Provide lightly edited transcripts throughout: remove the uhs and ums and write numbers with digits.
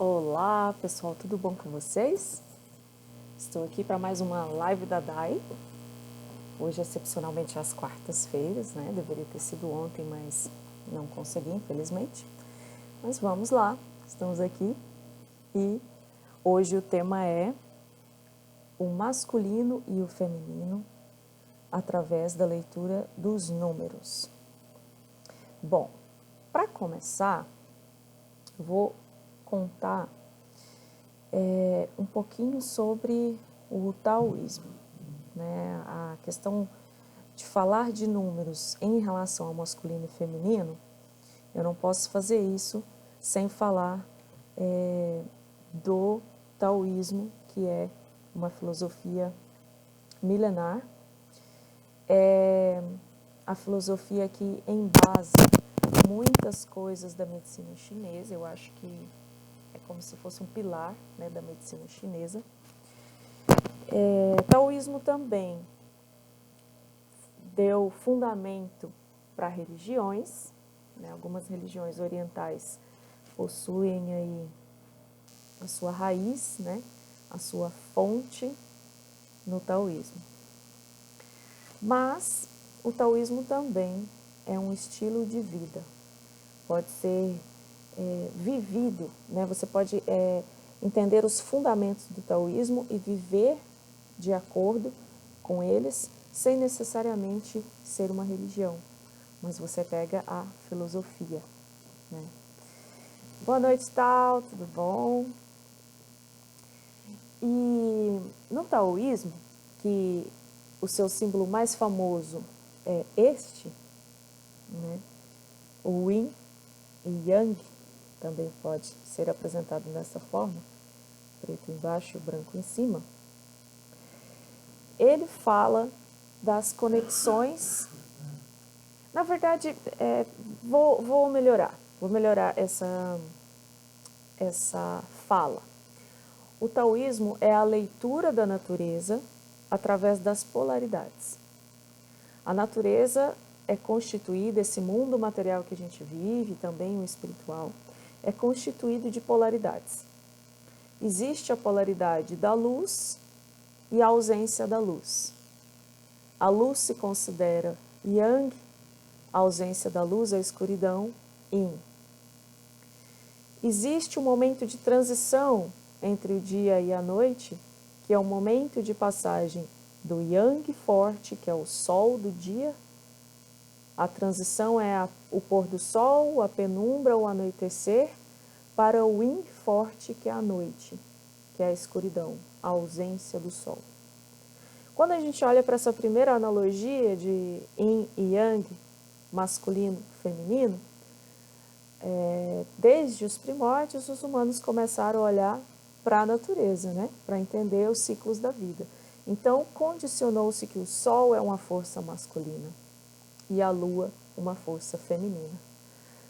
Olá pessoal, tudo bom com vocês? Estou aqui para mais uma live da DAI. Hoje, excepcionalmente, às quartas-feiras, né? Deveria ter sido ontem, mas não consegui, infelizmente. Mas vamos lá, estamos aqui e hoje o tema é o masculino e o feminino através da leitura dos números. Bom, para começar, vou contar um pouquinho sobre o taoísmo, né? A questão de falar de números em relação ao masculino e feminino, eu não posso fazer isso sem falar do taoísmo, que é uma filosofia milenar. É a filosofia que embasa muitas coisas da medicina chinesa. Eu acho que é como se fosse um pilar, né, da medicina chinesa. Taoísmo também deu fundamento para religiões, né? Algumas religiões orientais possuem aí a sua raiz, né? A sua fonte no taoísmo. Mas o taoísmo também é um estilo de vida, pode ser vivido, né? Você pode entender os fundamentos do taoísmo e viver de acordo com eles, sem necessariamente ser uma religião, mas você pega a filosofia, né? Boa noite, Tal, tudo bom? E no taoísmo, que o seu símbolo mais famoso é este, né? O Yin e Yang também pode ser apresentado dessa forma, preto embaixo e branco em cima. Ele fala das conexões. Na verdade, vou melhorar essa fala. O taoísmo é a leitura da natureza através das polaridades. A natureza é constituída, esse mundo material que a gente vive, também o espiritual, é constituído de polaridades. Existe a polaridade da luz e a ausência da luz. A luz se considera Yang, a ausência da luz, a escuridão, Yin. Existe um momento de transição entre o dia e a noite, que é o momento de passagem do Yang forte, que é o sol do dia. A transição é o pôr do sol, a penumbra, o anoitecer, para o Yin forte, que é a noite, que é a escuridão, a ausência do sol. Quando a gente olha para essa primeira analogia de Yin e Yang, masculino e feminino, desde os primórdios, os humanos começaram a olhar para a natureza, né? Para entender os ciclos da vida. Então, condicionou-se que o Sol é uma força masculina e a Lua uma força feminina.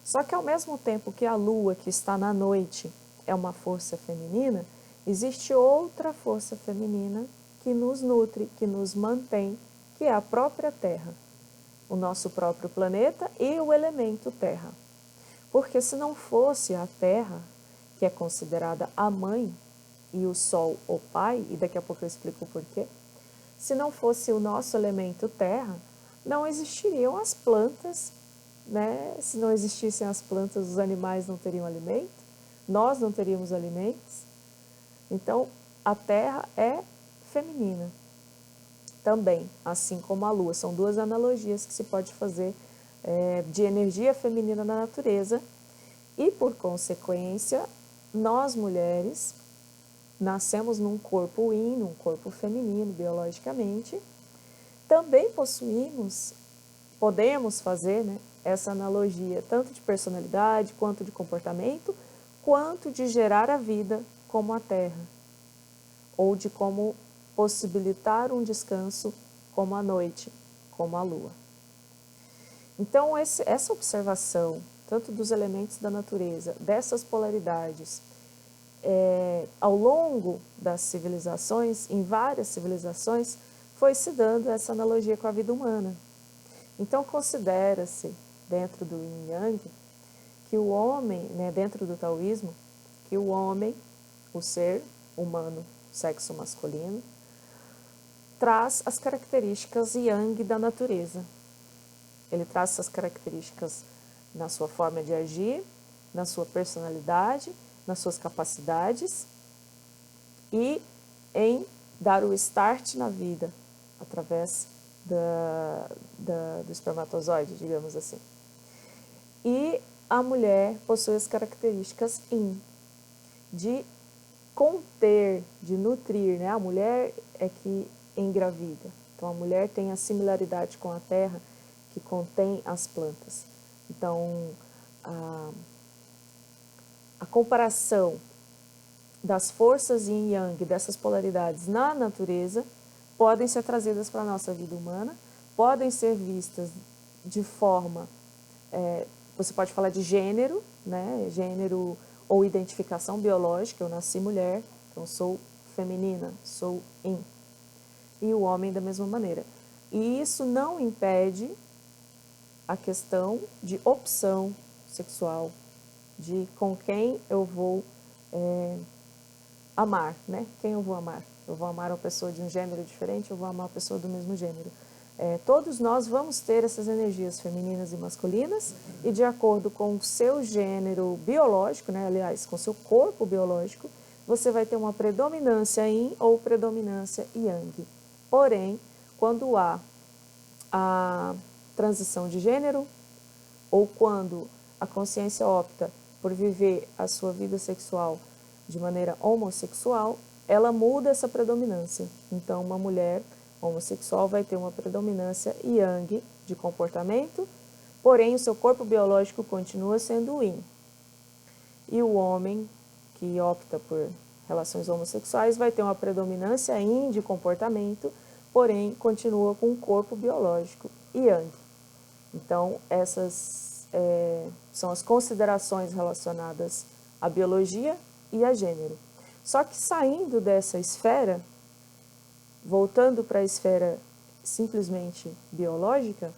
Só que, ao mesmo tempo que a Lua, que está na noite, é uma força feminina, existe outra força feminina que nos nutre, que nos mantém, que é a própria Terra, o nosso próprio planeta e o elemento Terra. Porque se não fosse a Terra, que é considerada a mãe, e o Sol o pai, e daqui a pouco eu explico o porquê, se não fosse o nosso elemento Terra, não existiriam as plantas, né? Se não existissem as plantas, os animais não teriam alimento, nós não teríamos alimentos. Então, a Terra é feminina também, assim como a Lua. São duas analogias que se pode fazer de energia feminina na natureza e, por consequência, nós mulheres nascemos num corpo yin, num corpo feminino, biologicamente. Também podemos fazer, né, essa analogia tanto de personalidade, quanto de comportamento, quanto de gerar a vida como a Terra, ou de como possibilitar um descanso como a noite, como a Lua. Então, essa observação, tanto dos elementos da natureza, dessas polaridades, ao longo das civilizações, em várias civilizações, foi se dando essa analogia com a vida humana. Então, considera-se, dentro do Yin Yang, que o homem, né, dentro do taoísmo, que o homem, o ser humano, sexo masculino, traz as características yang da natureza. Ele traz essas características na sua forma de agir, na sua personalidade, nas suas capacidades e em dar o start na vida através do espermatozoide, digamos assim. E a mulher possui as características yin, de conter, de nutrir, né? A mulher é que engravida. Então, a mulher tem a similaridade com a terra que contém as plantas. Então, a comparação das forças yin e yang, dessas polaridades na natureza, podem ser trazidas para a nossa vida humana, podem ser vistas de forma, você pode falar de gênero, né? Gênero ou identificação biológica, eu nasci mulher, então sou feminina, sou yin. E o homem da mesma maneira. E isso não impede a questão de opção sexual, de com quem eu vou amar, né? Quem eu vou amar? Eu vou amar uma pessoa de um gênero diferente, eu vou amar uma pessoa do mesmo gênero. Todos nós vamos ter essas energias femininas e masculinas e de acordo com o seu gênero biológico, né? Aliás, com o seu corpo biológico, você vai ter uma predominância yin ou predominância yang. Porém, quando há a transição de gênero ou quando a consciência opta por viver a sua vida sexual de maneira homossexual, ela muda essa predominância. Então, uma mulher homossexual vai ter uma predominância yang de comportamento, porém o seu corpo biológico continua sendo yin. E o homem que opta por relações homossexuais vai ter uma predominância yin de comportamento, porém continua com um corpo biológico yang. Então, essas são as considerações relacionadas à biologia e a gênero. Só que saindo dessa esfera, voltando para a esfera simplesmente biológica,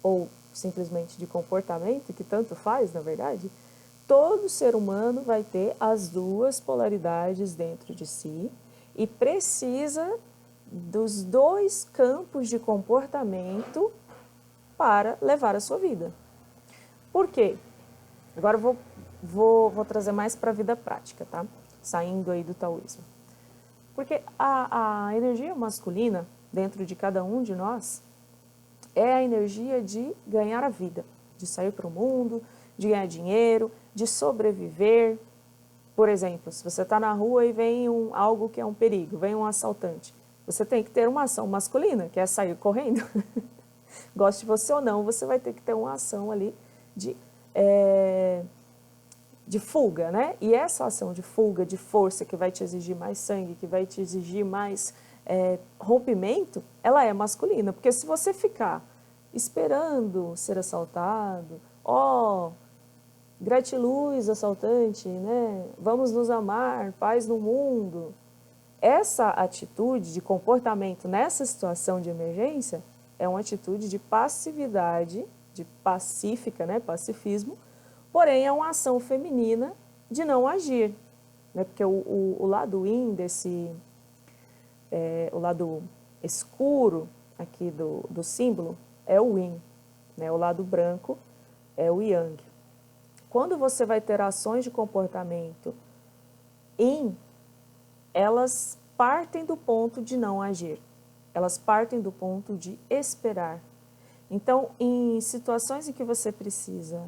ou simplesmente de comportamento, que tanto faz, na verdade, todo ser humano vai ter as duas polaridades dentro de si e precisa dos dois campos de comportamento para levar a sua vida. Por quê? Agora eu vou trazer mais para a vida prática, tá? Saindo aí do taoísmo. Porque a energia masculina, dentro de cada um de nós, é a energia de ganhar a vida, de sair para o mundo, de ganhar dinheiro, de sobreviver. Por exemplo, se você está na rua e vem algo que é um perigo, vem um assaltante, você tem que ter uma ação masculina, que é sair correndo. Goste você ou não, você vai ter que ter uma ação ali de fuga, né? E essa ação de fuga, de força, que vai te exigir mais sangue, que vai te exigir mais rompimento, ela é masculina. Porque se você ficar esperando ser assaltado, gratiluz, assaltante, né? Vamos nos amar, paz no mundo. Essa atitude de comportamento nessa situação de emergência é uma atitude de passividade, de pacífica, né? Pacifismo, porém é uma ação feminina de não agir, né? Porque o lado yin o lado escuro aqui do símbolo é o yin, né? O lado branco é o yang. Quando você vai ter ações de comportamento yin, elas partem do ponto de não agir, elas partem do ponto de esperar. Então, em situações em que você precisa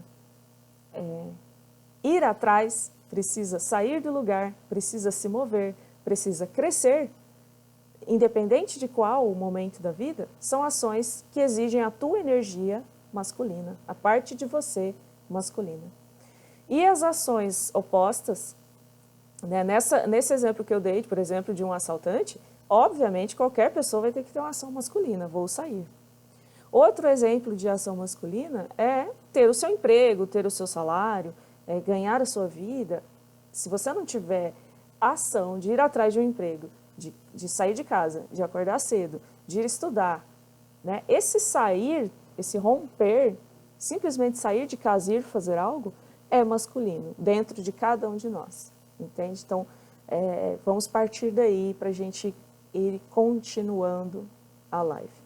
ir atrás, precisa sair do lugar, precisa se mover, precisa crescer, independente de qual o momento da vida, são ações que exigem a tua energia masculina, a parte de você masculina. E as ações opostas, né, nesse exemplo que eu dei, por exemplo, de um assaltante, obviamente qualquer pessoa vai ter que ter uma ação masculina, vou sair. Outro exemplo de ação masculina é ter o seu emprego, ter o seu salário, ganhar a sua vida. Se você não tiver ação de ir atrás de um emprego, de sair de casa, de acordar cedo, de ir estudar, né? Esse sair, esse romper, simplesmente sair de casa e ir fazer algo, é masculino, dentro de cada um de nós. entende? Então, vamos partir daí para a gente ir continuando a live.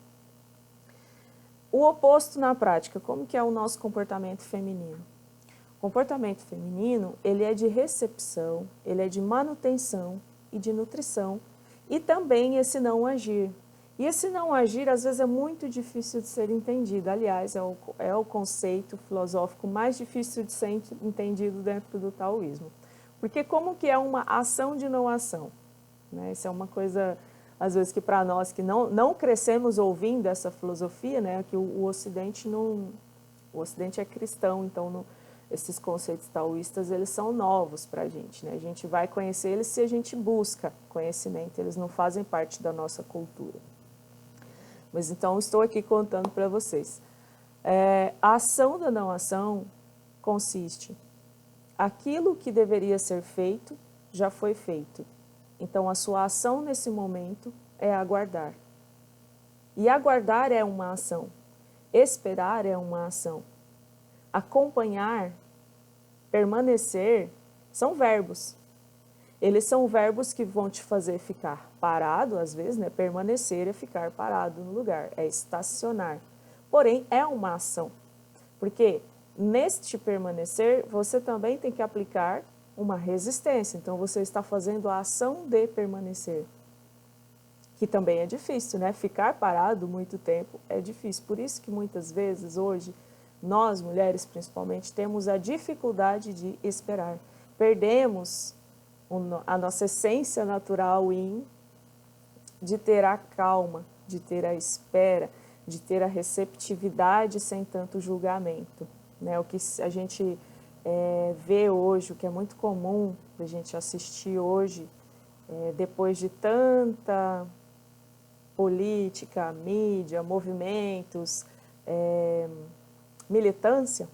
O oposto na prática, como que é o nosso comportamento feminino? O comportamento feminino, ele é de recepção, ele é de manutenção e de nutrição, e também esse não agir. E esse não agir, às vezes, é muito difícil de ser entendido. Aliás, é o conceito filosófico mais difícil de ser entendido dentro do taoísmo. Porque como que é uma ação de não ação? Né? Isso é uma coisa, às vezes, que para nós que não crescemos ouvindo essa filosofia, né? Que o Ocidente não... O Ocidente é cristão, então esses conceitos taoístas, eles são novos para a gente, né? A gente vai conhecer eles se a gente busca conhecimento, eles não fazem parte da nossa cultura. Mas então, estou aqui contando para vocês. A ação da não ação consiste: aquilo que deveria ser feito, já foi feito. Então, a sua ação nesse momento é aguardar. E aguardar é uma ação. Esperar é uma ação. Acompanhar, permanecer, são verbos. Eles são verbos que vão te fazer ficar parado, às vezes, né? Permanecer é ficar parado no lugar, é estacionar. Porém, é uma ação. Porque neste permanecer, você também tem que aplicar uma resistência. Então, você está fazendo a ação de permanecer, que também é difícil, né? Ficar parado muito tempo é difícil. Por isso que muitas vezes, hoje, nós, mulheres principalmente, temos a dificuldade de esperar. Perdemos a nossa essência natural de ter a calma, de ter a espera, de ter a receptividade sem tanto julgamento. Né? O que a gente vê hoje, o que é muito comum a gente assistir hoje, depois de tanta política, mídia, movimentos, militância,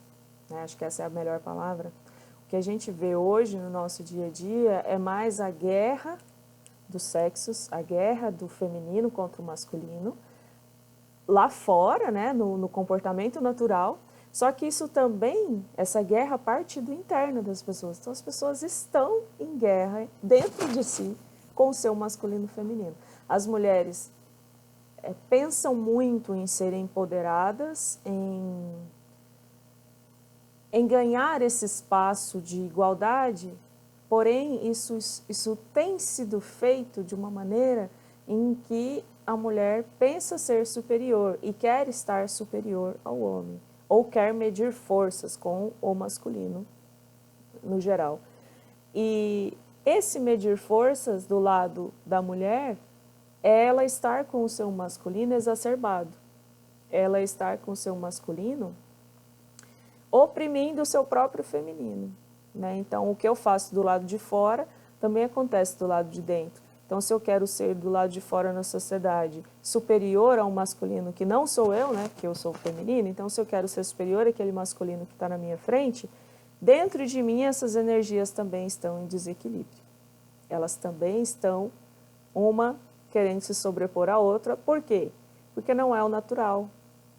né? Acho que essa é a melhor palavra. O que a gente vê hoje no nosso dia a dia é mais a guerra dos sexos, a guerra do feminino contra o masculino, lá fora, né, no comportamento natural, só que isso também, essa guerra parte do interno das pessoas. Então as pessoas estão em guerra dentro de si com o seu masculino e feminino. As mulheres pensam muito em serem empoderadas, em ganhar esse espaço de igualdade, porém isso tem sido feito de uma maneira em que a mulher pensa ser superior e quer estar superior ao homem, ou quer medir forças com o masculino no geral. E esse medir forças do lado da mulher é ela estar com o seu masculino exacerbado, ela estar com o seu masculino oprimindo o seu próprio feminino, né? Então, o que eu faço do lado de fora também acontece do lado de dentro. Então, se eu quero ser do lado de fora na sociedade superior a um masculino que não sou eu, né? Porque eu sou feminino, então se eu quero ser superior àquele masculino que está na minha frente, dentro de mim essas energias também estão em desequilíbrio. Elas também estão, uma querendo se sobrepor à outra. Por quê? Porque não é o natural,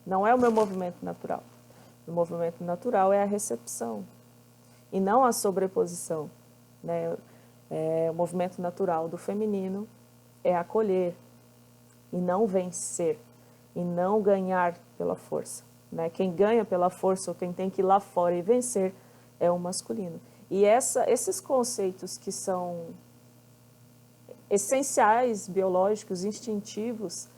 não é o meu movimento natural. O movimento natural é a recepção e não a sobreposição, né? O movimento natural do feminino é acolher e não vencer, e não ganhar pela força, né? Quem ganha pela força ou quem tem que ir lá fora e vencer é o masculino. E esses conceitos que são essenciais, biológicos, instintivos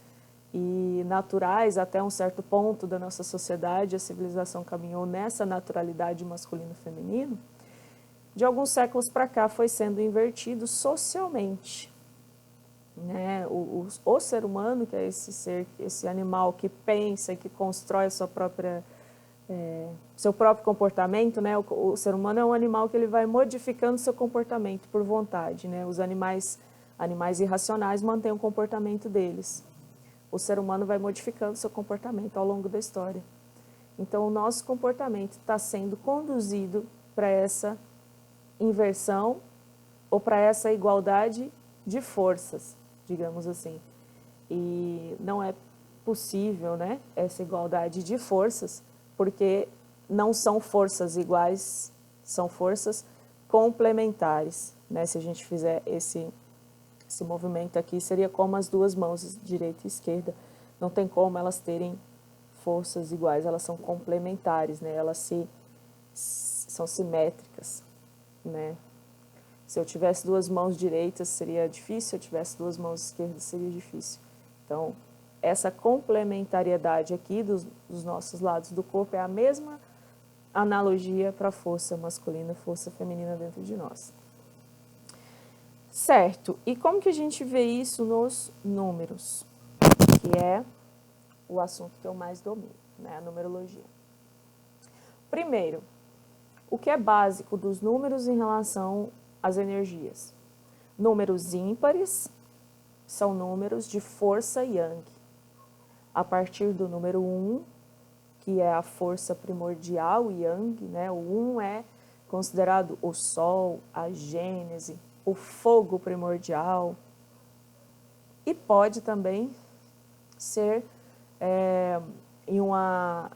e naturais até um certo ponto da nossa sociedade, a civilização caminhou nessa naturalidade masculino e feminino, de alguns séculos para cá foi sendo invertido socialmente. Né? O ser humano, que é esse ser, esse animal que pensa e que constrói a sua própria, seu próprio comportamento, né? O ser humano é um animal que ele vai modificando seu comportamento por vontade. Né? Os animais irracionais mantêm o comportamento deles. O ser humano vai modificando seu comportamento ao longo da história. Então, o nosso comportamento está sendo conduzido para essa inversão ou para essa igualdade de forças, digamos assim. E não é possível, né, essa igualdade de forças, porque não são forças iguais, são forças complementares. né? Se a gente fizer esse movimento aqui, seria como as duas mãos, direita e esquerda. Não tem como elas terem forças iguais, elas são complementares, né? Elas são simétricas, né? Se eu tivesse duas mãos direitas seria difícil, se eu tivesse duas mãos esquerdas seria difícil. Então, essa complementariedade aqui dos nossos lados do corpo é a mesma analogia para a força masculina e força feminina dentro de nós. Certo, e como que a gente vê isso nos números? Que é o assunto que eu mais domino, né? A numerologia. Primeiro, o que é básico dos números em relação às energias? Números ímpares são números de força yang. A partir do número 1, que é a força primordial yang, né? O 1 é considerado o sol, a gênese, o fogo primordial. E pode também ser, em uma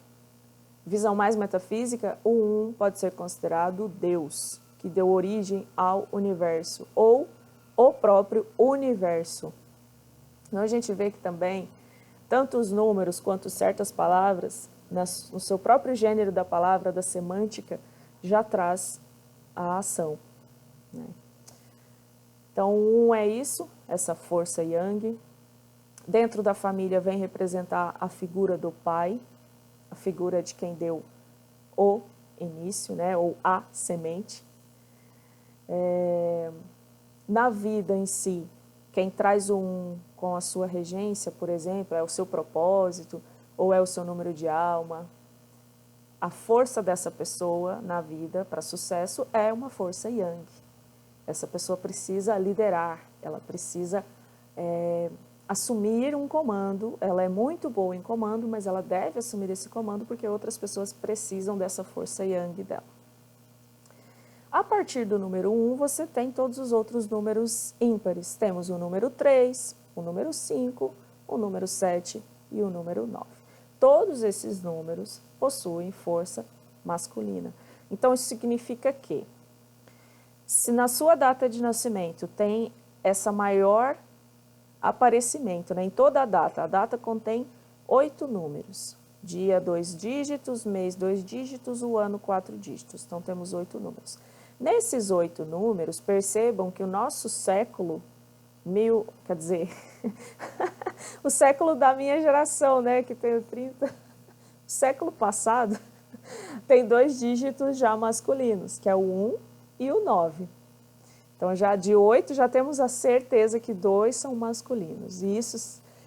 visão mais metafísica, o 1 pode ser considerado Deus, que deu origem ao universo, ou o próprio universo. Então a gente vê que também, tanto os números quanto certas palavras, no seu próprio gênero da palavra, da semântica, já traz a ação, né? Então, o 1 é isso, essa força yang. Dentro da família vem representar a figura do pai, a figura de quem deu o início, né, ou a semente. Na vida em si, quem traz o 1 com a sua regência, por exemplo, é o seu propósito, ou é o seu número de alma. A força dessa pessoa na vida para sucesso é uma força yang. Essa pessoa precisa liderar, ela precisa assumir um comando. Ela é muito boa em comando, mas ela deve assumir esse comando porque outras pessoas precisam dessa força yang dela. A partir do número 1, você tem todos os outros números ímpares. Temos o número 3, o número 5, o número 7 e o número 9. Todos esses números possuem força masculina. Então, isso significa que, se na sua data de nascimento tem essa maior aparecimento, né, em toda a data contém 8 números. Dia 2 dígitos, mês 2 dígitos, o ano 4 dígitos. Então, temos 8 números. Nesses 8 números, percebam que o nosso século, o século da minha geração, né, que tenho 30, o século passado, tem 2 dígitos já masculinos, que é o 1 e o 9. Então, já de 8, já temos a certeza que 2 são masculinos. E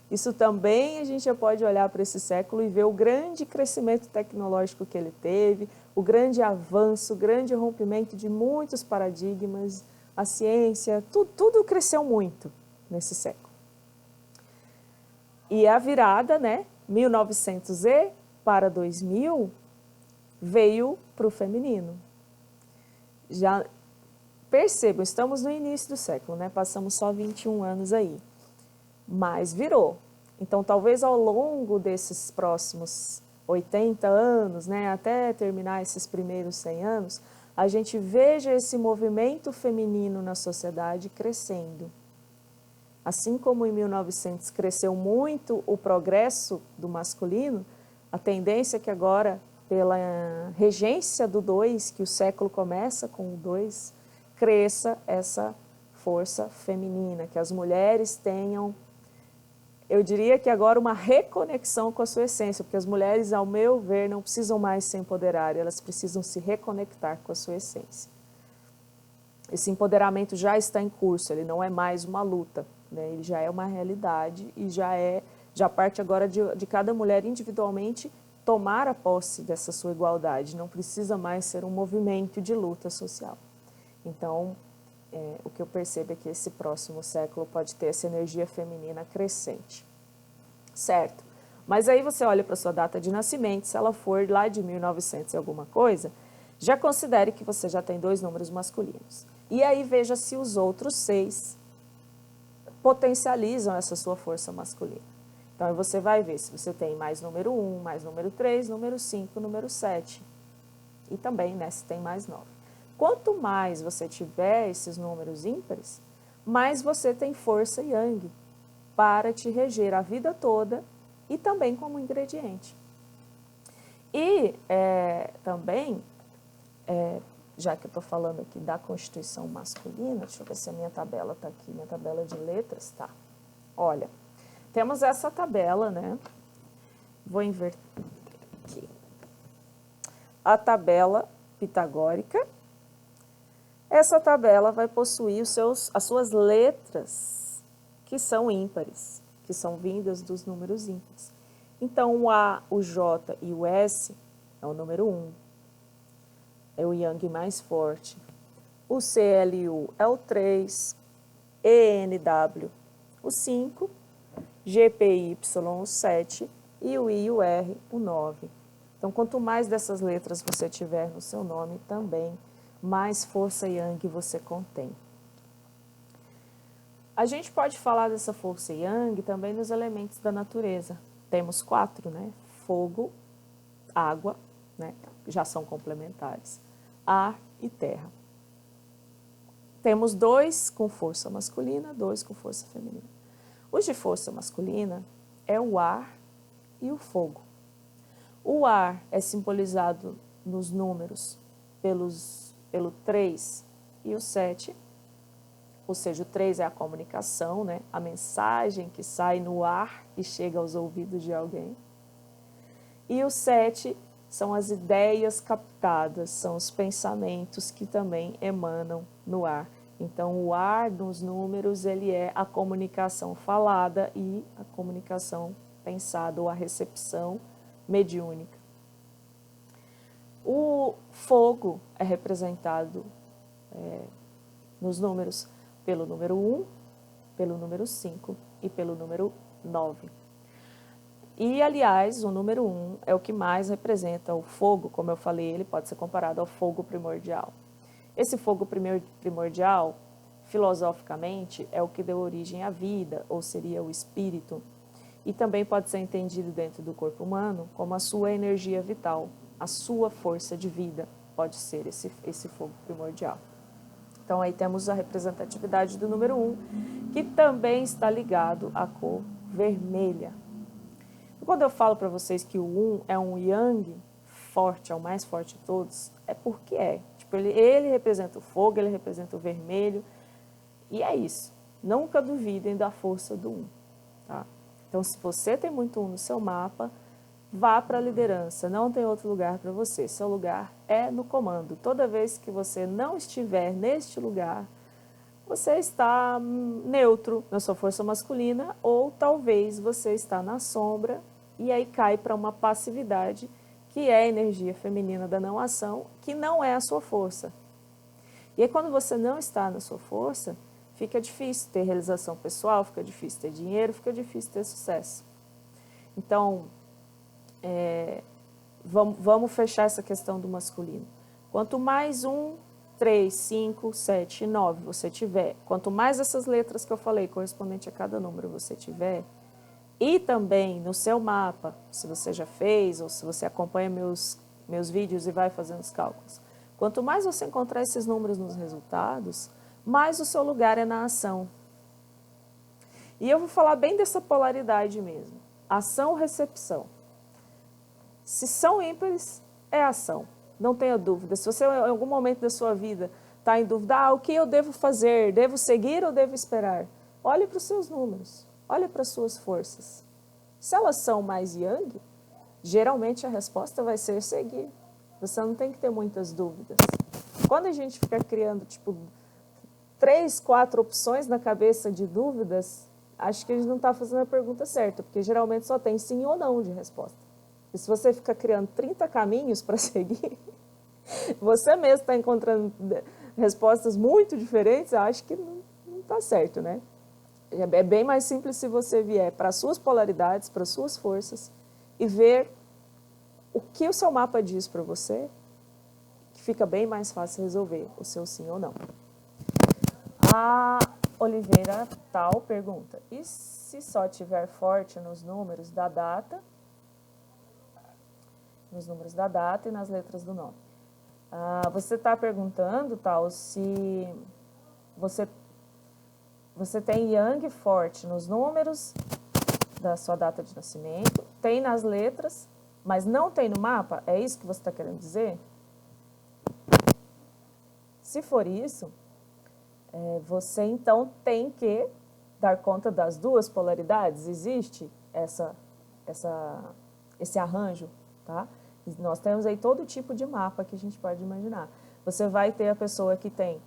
isso também a gente já pode olhar para esse século e ver o grande crescimento tecnológico que ele teve, o grande avanço, o grande rompimento de muitos paradigmas, a ciência, tudo cresceu muito nesse século. E a virada, né, 1900 para 2000, veio para o feminino. Já percebam, estamos no início do século, né? Passamos só 21 anos aí, mas virou. Então, talvez ao longo desses próximos 80 anos, né, até terminar esses primeiros 100 anos, a gente veja esse movimento feminino na sociedade crescendo. Assim como em 1900 cresceu muito o progresso do masculino, a tendência é que agora, pela regência do 2, que o século começa com o 2, cresça essa força feminina, que as mulheres tenham, eu diria que agora uma reconexão com a sua essência, porque as mulheres, ao meu ver, não precisam mais se empoderar, elas precisam se reconectar com a sua essência. Esse empoderamento já está em curso, ele não é mais uma luta, né? Ele já é uma realidade e já parte agora de cada mulher individualmente tomar a posse dessa sua igualdade, não precisa mais ser um movimento de luta social. Então, o que eu percebo é que esse próximo século pode ter essa energia feminina crescente, certo? Mas aí você olha para a sua data de nascimento, se ela for lá de 1900 e alguma coisa, já considere que você já tem 2 números masculinos. E aí veja se os outros 6 potencializam essa sua força masculina. Então, aí você vai ver se você tem mais número 1, mais número 3, número 5, número 7. E também, né, se tem mais 9. Quanto mais você tiver esses números ímpares, mais você tem força yang para te reger a vida toda e também como ingrediente. E também, já que eu estou falando aqui da constituição masculina, deixa eu ver se a minha tabela está aqui, minha tabela de letras, tá. Olha, temos essa tabela, né? Vou inverter aqui. A tabela pitagórica. Essa tabela vai possuir as suas letras que são ímpares, que são vindas dos números ímpares. Então, o A, o J e o S é o número 1, é o yang mais forte. O CLU é o 3, ENW o 5, GPY o 7 e o I e o R o 9. Então, quanto mais dessas letras você tiver no seu nome, também mais força yang você contém. A gente pode falar dessa força yang também nos elementos da natureza. Temos 4, né? Fogo, água, né? Já são complementares, ar e terra. Temos 2 com força masculina, 2 com força feminina. Os de força masculina é o ar e o fogo. O ar é simbolizado nos números pelo 3 e o 7, ou seja, o 3 é a comunicação, né? A mensagem que sai no ar e chega aos ouvidos de alguém. E o 7 são as ideias captadas, são os pensamentos que também emanam no ar. Então, o ar dos números, ele é a comunicação falada e a comunicação pensada, ou a recepção mediúnica. O fogo é representado nos números pelo número 1, pelo número 5 e pelo número 9. E, aliás, o número 1 é o que mais representa o fogo, como eu falei, ele pode ser comparado ao fogo primordial. Esse fogo primordial, filosoficamente, é o que deu origem à vida, ou seria o espírito, e também pode ser entendido dentro do corpo humano como a sua energia vital, a sua força de vida pode ser esse fogo primordial. Então, aí temos a representatividade do número 1, que também está ligado à cor vermelha. E quando eu falo para vocês que o 1 é um yang forte, é o mais forte de todos, é porque é. Tipo, ele representa o fogo, ele representa o vermelho, e é isso. Nunca duvidem da força do 1. Tá? Então, se você tem muito 1 no seu mapa, vá para a liderança, não tem outro lugar para você. Seu lugar é no comando. Toda vez que você não estiver neste lugar, você está neutro na sua força masculina, ou talvez você está na sombra e aí cai para uma passividade, que é a energia feminina da não ação, que não é a sua força. E aí, quando você não está na sua força, fica difícil ter realização pessoal, fica difícil ter dinheiro, fica difícil ter sucesso. Então, vamos fechar essa questão do masculino. Quanto mais 1, 3, 5, 7 e 9 você tiver, quanto mais essas letras que eu falei, correspondente a cada número você tiver, e também no seu mapa, se você já fez, ou se você acompanha meus vídeos e vai fazendo os cálculos, quanto mais você encontrar esses números nos resultados, mais o seu lugar é na ação. E eu vou falar bem dessa polaridade mesmo, ação-recepção. Se são ímpares, é ação, não tenha dúvida. Se você em algum momento da sua vida está em dúvida, o que eu devo fazer, devo seguir ou devo esperar? Olhe para os seus números, olhe para as suas forças. Se elas são mais yang, geralmente a resposta vai ser seguir. Você não tem que ter muitas dúvidas. Quando a gente fica criando, 3, 4 opções na cabeça de dúvidas, acho que a gente não está fazendo a pergunta certa, porque geralmente só tem sim ou não de resposta. E se você fica criando 30 caminhos para seguir, você mesmo está encontrando respostas muito diferentes, acho que não está certo, né? É bem mais simples se você vier para as suas polaridades, para as suas forças, e ver o que o seu mapa diz para você, que fica bem mais fácil resolver o seu sim ou não. A Oliveira Tal pergunta, e se só tiver forte nos números da data e nas letras do nome? Você está perguntando, tal, se você, você tem Yang forte nos números da sua data de nascimento, tem nas letras, mas não tem no mapa? É isso que você está querendo dizer? Se for isso, você então tem que dar conta das duas polaridades. Existe esse arranjo, tá? Nós temos aí todo tipo de mapa que a gente pode imaginar. Você vai ter a pessoa que tem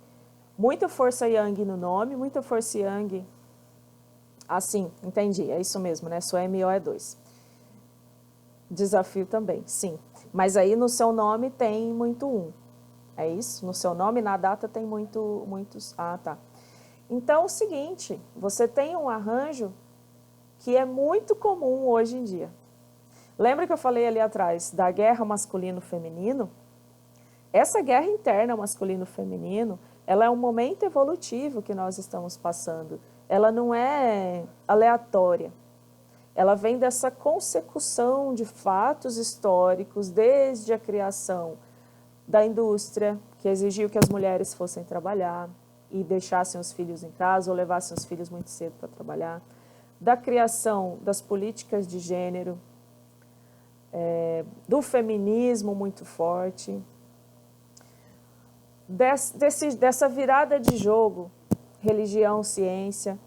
muita força Yang no nome, muita força Yang. Sim, entendi, é isso mesmo, né? Sua MO é 2. Desafio também, sim. Mas aí no seu nome tem muito 1. É isso? No seu nome, na data, tem muitos... Tá. Então, é o seguinte, você tem um arranjo que é muito comum hoje em dia. Lembra que eu falei ali atrás da guerra masculino-feminino? Essa guerra interna masculino-feminino, ela é um momento evolutivo que nós estamos passando. Ela não é aleatória. Ela vem dessa consecução de fatos históricos, desde a criação da indústria, que exigiu que as mulheres fossem trabalhar e deixassem os filhos em casa ou levassem os filhos muito cedo para trabalhar, da criação das políticas de gênero, do feminismo muito forte, dessa virada de jogo, religião, ciência,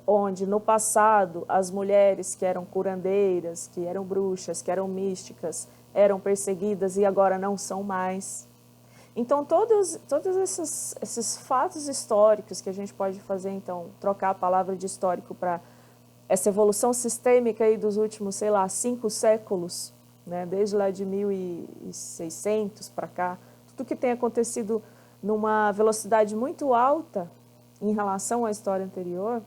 onde no passado as mulheres que eram curandeiras, que eram bruxas, que eram místicas, eram perseguidas e agora não são mais. Então, todos esses fatos históricos que a gente pode fazer, então, trocar a palavra de histórico para essa evolução sistêmica aí dos últimos, 5 séculos, né, desde lá de 1600 para cá, tudo que tem acontecido numa velocidade muito alta em relação à história anterior,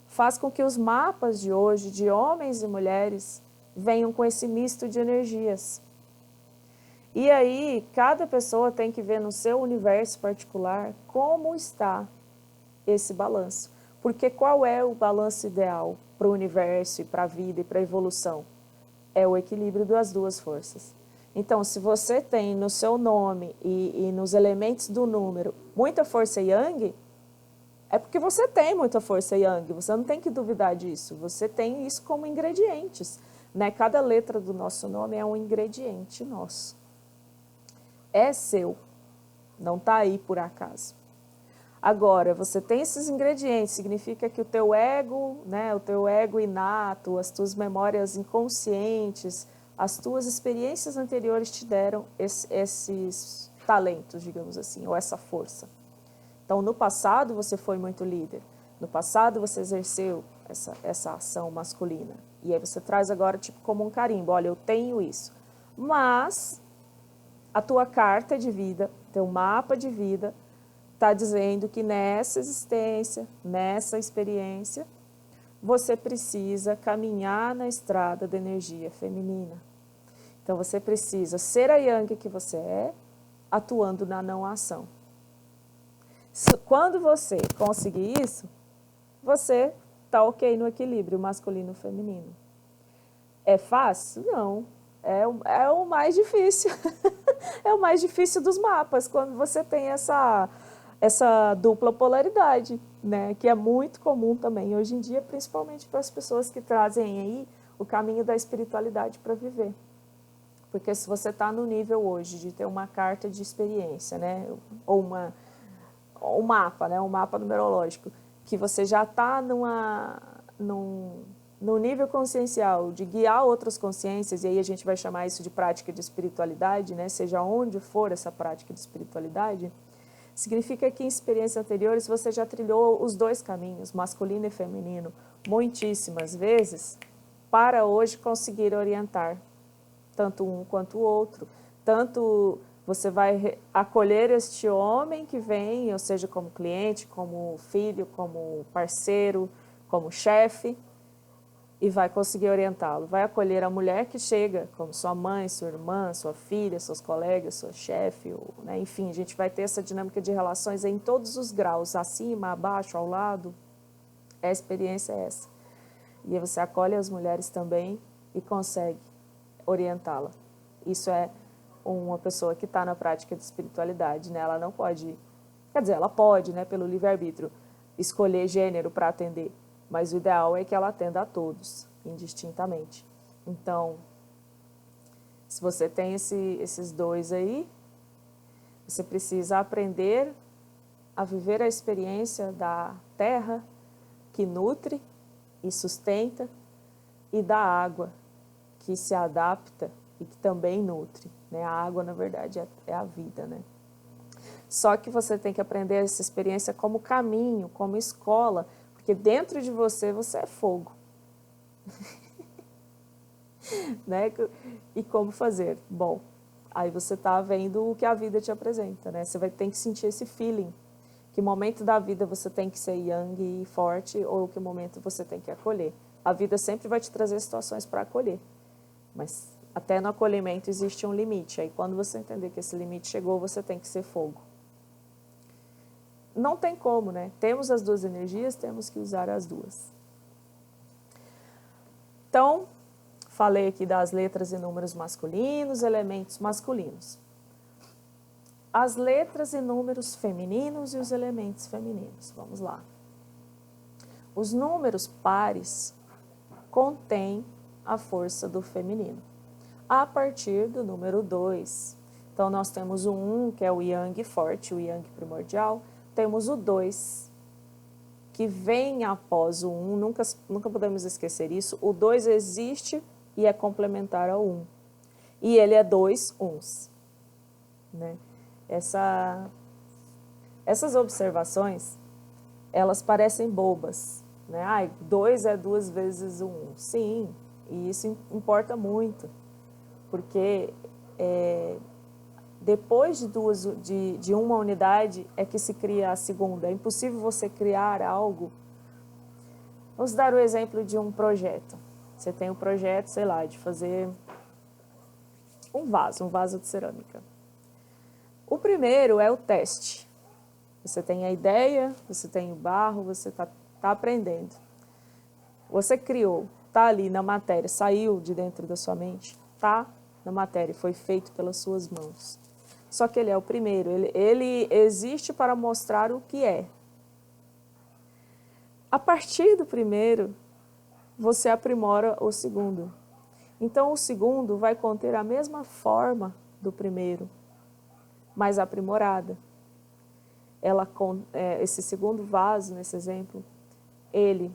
faz com que os mapas de hoje, de homens e mulheres, venham com esse misto de energias. E aí, cada pessoa tem que ver no seu universo particular como está esse balanço. Porque qual é o balanço ideal para o universo e para a vida e para a evolução? É o equilíbrio das duas forças. Então, se você tem no seu nome e nos elementos do número muita força Yang, é porque você tem muita força Yang, você não tem que duvidar disso, você tem isso como ingredientes, né? Cada letra do nosso nome é um ingrediente nosso. É seu, não está aí por acaso. Agora, você tem esses ingredientes, significa que o teu ego, né, o teu ego inato, as tuas memórias inconscientes, as tuas experiências anteriores te deram esses talentos, digamos assim, ou essa força. Então, no passado, você foi muito líder. No passado, você exerceu essa ação masculina. E aí você traz agora, tipo, como um carimbo. Olha, eu tenho isso. Mas a tua carta de vida, teu mapa de vida, está dizendo que nessa existência, nessa experiência, você precisa caminhar na estrada da energia feminina. Então, você precisa ser a Yang que você é, atuando na não ação. Quando você conseguir isso, você está ok no equilíbrio masculino-feminino. É fácil? Não. É o mais difícil. É o mais difícil dos mapas, quando você tem essa dupla polaridade, né? Que é muito comum também hoje em dia, principalmente para as pessoas que trazem aí o caminho da espiritualidade para viver. Porque se você está no nível hoje de ter uma carta de experiência, né? Ou um mapa, né? Um mapa numerológico, que você já está no nível consciencial de guiar outras consciências, e aí a gente vai chamar isso de prática de espiritualidade, né? Seja onde for essa prática de espiritualidade, significa que em experiências anteriores você já trilhou os dois caminhos, masculino e feminino, muitíssimas vezes, para hoje conseguir orientar tanto um quanto o outro. Tanto você vai acolher este homem que vem, ou seja, como cliente, como filho, como parceiro, como chefe, e vai conseguir orientá-lo. Vai acolher a mulher que chega, como sua mãe, sua irmã, sua filha, seus colegas, sua chefe, né? Enfim, a gente vai ter essa dinâmica de relações em todos os graus, acima, abaixo, ao lado. A experiência é essa. E aí você acolhe as mulheres também e consegue orientá-la. Isso é uma pessoa que está na prática de espiritualidade, né? Ela não pode, quer dizer, ela pode, né, pelo livre-arbítrio, escolher gênero para atender, mas o ideal é que ela atenda a todos, indistintamente. Então, se você tem esses dois aí, você precisa aprender a viver a experiência da terra, que nutre e sustenta, e da água, que se adapta e que também nutre, né? A água, na verdade, é a vida, né? Só que você tem que aprender essa experiência como caminho, como escola, porque dentro de você, você é fogo. Né? E como fazer? Bom, aí você está vendo o que a vida te apresenta, né? Você vai ter que sentir esse feeling. Que momento da vida você tem que ser yang e forte ou que momento você tem que acolher. A vida sempre vai te trazer situações para acolher, mas até no acolhimento existe um limite. Aí quando você entender que esse limite chegou, você tem que ser fogo. Não tem como, né? Temos as duas energias, temos que usar as duas. Então, falei aqui das letras e números masculinos, elementos masculinos. As letras e números femininos e os elementos femininos. Vamos lá. Os números pares contêm a força do feminino, a partir do número 2. Então, nós temos o 1, que é o yang forte, o yang primordial. Temos o 2, que vem após o 1, nunca podemos esquecer isso. O 2 existe e é complementar ao 1. E ele é 2 uns. Né? Essas observações, elas parecem bobas. Né? 2 é 2 vezes 1. Sim, e isso importa muito, porque depois de uma unidade é que se cria a segunda. É impossível você criar algo. Vamos dar o exemplo de um projeto. Você tem um projeto, sei lá, de fazer um vaso de cerâmica. O primeiro é o teste. Você tem a ideia, você tem o barro, você está aprendendo. Você criou, está ali na matéria, saiu de dentro da sua mente, está na matéria, foi feito pelas suas mãos. Só que ele é o primeiro, ele existe para mostrar o que é. A partir do primeiro, você aprimora o segundo. Então, o segundo vai conter a mesma forma do primeiro, mais aprimorada. Esse segundo vaso, nesse exemplo, ele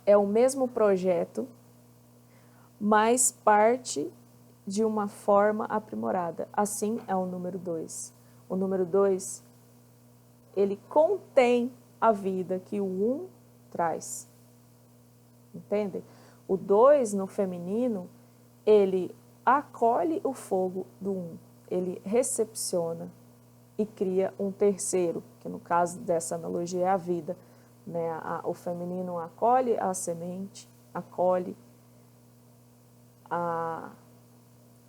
é o mesmo projeto, mas parte de uma forma aprimorada. Assim é o número 2. O número 2, ele contém a vida que o 1 traz. Entendem? O 2, no feminino, ele acolhe o fogo do 1. Ele recepciona e cria um terceiro, que no caso dessa analogia é a vida. Né? O feminino acolhe a semente, acolhe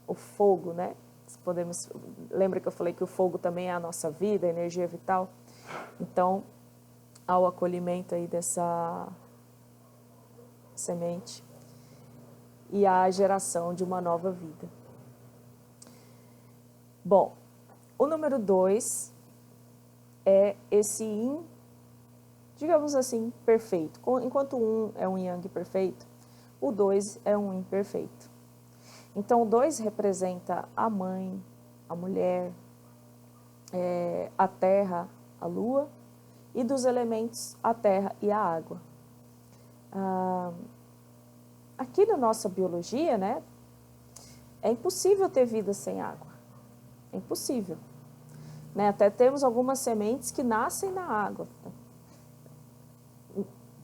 o fogo, né? Lembra que eu falei que o fogo também é a nossa vida, a energia vital? Então, ao acolhimento aí dessa semente e a geração de uma nova vida. Bom, o número 2 é esse yin, digamos assim, perfeito. Enquanto o 1 é um yang perfeito, o 2 é um yin perfeito. Então, o 2 representa a mãe, a mulher, a terra, a lua, e dos elementos, a terra e a água. Aqui na nossa biologia, né, é impossível ter vida sem água. É impossível. Né? Até temos algumas sementes que nascem na água.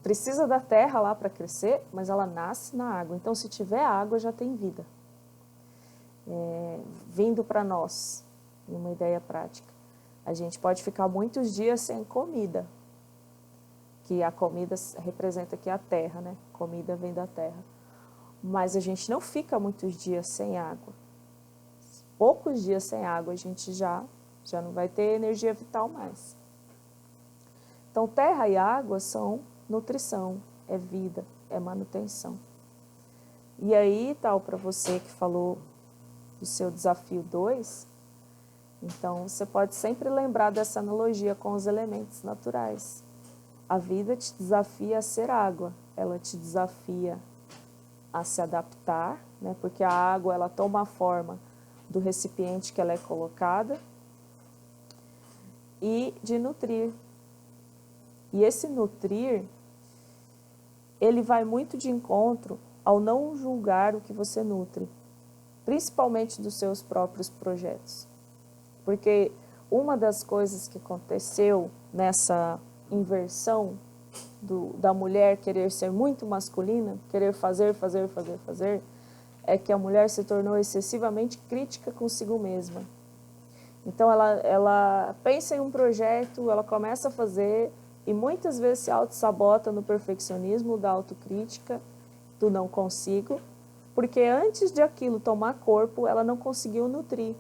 Precisa da terra lá para crescer, mas ela nasce na água. Então, se tiver água, já tem vida. Vindo para nós, numa ideia prática. A gente pode ficar muitos dias sem comida, que a comida representa aqui a terra, né? Comida vem da terra. Mas a gente não fica muitos dias sem água. Poucos dias sem água, a gente já não vai ter energia vital mais. Então, terra e água são nutrição, é vida, é manutenção. E aí, tal, para você que falou do seu desafio 2, então você pode sempre lembrar dessa analogia com os elementos naturais. A vida te desafia a ser água, ela te desafia a se adaptar, né? Porque a água ela toma a forma do recipiente que ela é colocada, e de nutrir. E esse nutrir, ele vai muito de encontro ao não julgar o que você nutre, principalmente dos seus próprios projetos. Porque uma das coisas que aconteceu nessa inversão da mulher querer ser muito masculina, querer fazer, é que a mulher se tornou excessivamente crítica consigo mesma. Então ela pensa em um projeto, ela começa a fazer e muitas vezes se auto-sabota no perfeccionismo da autocrítica, do não consigo, porque antes de aquilo tomar corpo, ela não conseguiu nutrir.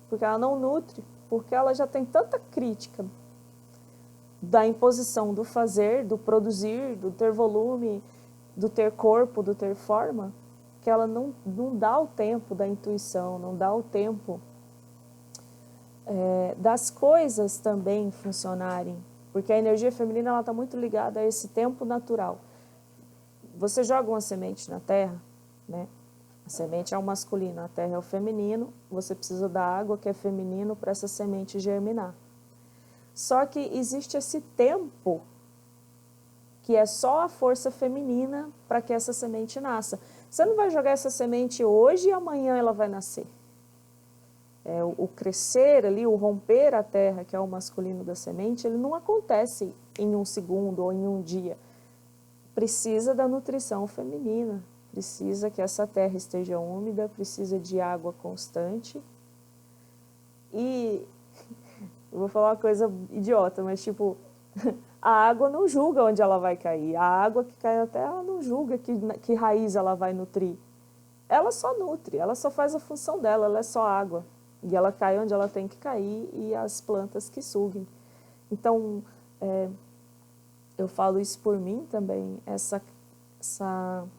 Porque ela não nutre, porque ela já tem tanta crítica da imposição do fazer, do produzir, do ter volume, do ter corpo, do ter forma, que ela não dá o tempo da intuição, não dá o tempo das coisas também funcionarem, porque a energia feminina está muito ligada a esse tempo natural. Você joga uma semente na terra, né? A semente é o masculino, a terra é o feminino, você precisa da água que é feminino para essa semente germinar. Só que existe esse tempo que é só a força feminina para que essa semente nasça. Você não vai jogar essa semente hoje e amanhã ela vai nascer. O crescer ali, o romper a terra, que é o masculino da semente, ele não acontece em um segundo ou em um dia. Precisa da nutrição feminina, precisa que essa terra esteja úmida, precisa de água constante. E eu vou falar uma coisa idiota, mas tipo, a água não julga onde ela vai cair. A água que cai na terra, ela não julga que raiz ela vai nutrir. Ela só nutre, ela só faz a função dela, ela é só água. E ela cai onde ela tem que cair e as plantas que suguem. Então, eu falo isso por mim também, essa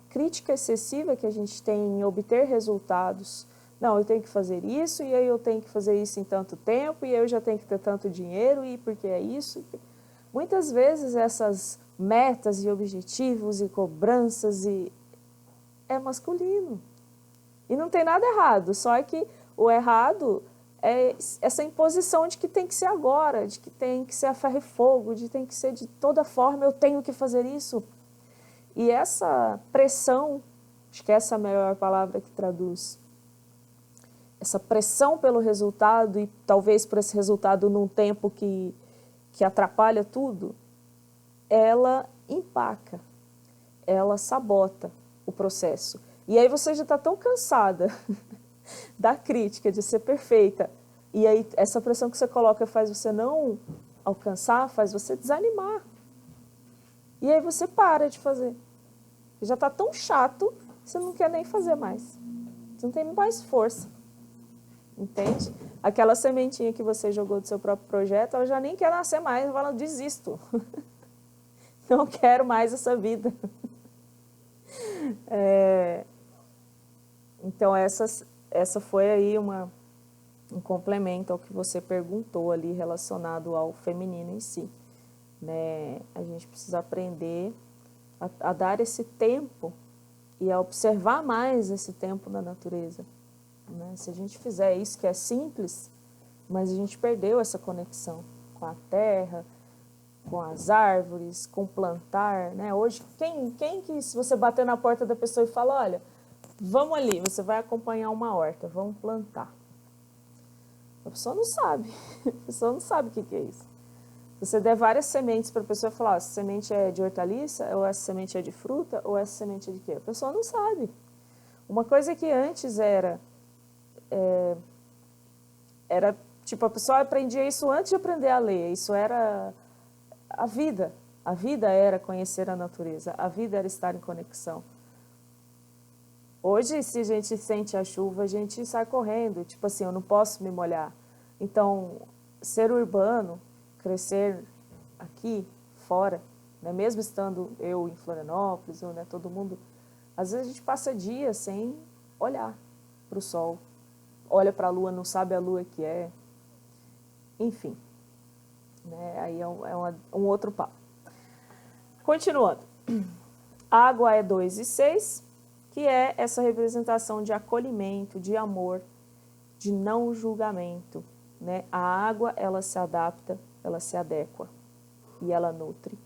crítica excessiva que a gente tem em obter resultados. Não, eu tenho que fazer isso, e aí eu tenho que fazer isso em tanto tempo, e eu já tenho que ter tanto dinheiro, e porque é isso. Muitas vezes essas metas e objetivos e cobranças é masculino. E não tem nada errado, só é que o errado é essa imposição de que tem que ser agora, de que tem que ser a ferro e fogo, de que tem que ser de toda forma, eu tenho que fazer isso. E essa pressão, acho que essa é a melhor palavra que traduz, essa pressão pelo resultado e talvez por esse resultado num tempo que atrapalha tudo, ela empaca, ela sabota o processo. E aí você já está tão cansada da crítica, de ser perfeita, e aí essa pressão que você coloca faz você não alcançar, faz você desanimar. E aí você para de fazer. Já está tão chato, você não quer nem fazer mais. Você não tem mais força. Entende? Aquela sementinha que você jogou do seu próprio projeto, ela já nem quer nascer mais, ela fala, desisto. Não quero mais essa vida. Então, essa foi aí um complemento ao que você perguntou ali, relacionado ao feminino em si. Né? A gente precisa aprender a dar esse tempo e a observar mais esse tempo na natureza. Né? Se a gente fizer isso, que é simples, mas a gente perdeu essa conexão com a terra, com as árvores, com plantar. Né? Hoje, quem que se você bater na porta da pessoa e falar, olha, vamos ali, você vai acompanhar uma horta, vamos plantar. A pessoa não sabe, a pessoa não sabe o que é isso. Se você der várias sementes para a pessoa falar, essa semente é de hortaliça, ou essa semente é de fruta, ou essa semente é de quê? A pessoa não sabe. Uma coisa que antes era tipo, a pessoa aprendia isso antes de aprender a ler, isso era a vida. A vida era conhecer a natureza, a vida era estar em conexão. Hoje, se a gente sente a chuva, a gente sai correndo, tipo assim, eu não posso me molhar. Então, ser urbano, crescer aqui, fora, né? Mesmo estando eu em Florianópolis, ou, né, todo mundo, às vezes a gente passa dias sem olhar para o sol, olha para a lua, não sabe a lua que é. Enfim, né? Aí é um outro papo. Continuando. Água é 2 e 6, que é essa representação de acolhimento, de amor, de não julgamento, né? A água, ela se adapta, ela se adequa e ela nutre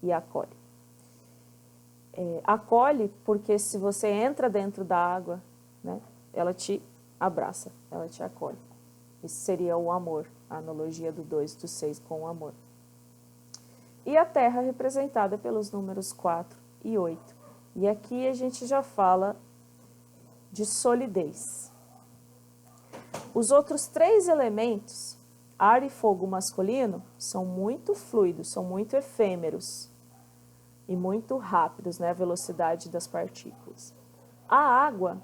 e acolhe. Acolhe porque se você entra dentro da água, né, ela te abraça, ela te acolhe. Isso seria o amor, a analogia do 2 e do 6 com o amor. E a terra representada pelos números 4 e 8. E aqui a gente já fala de solidez. Os outros 3 elementos, ar e fogo masculino, são muito fluidos, são muito efêmeros e muito rápidos, né, a velocidade das partículas. A água,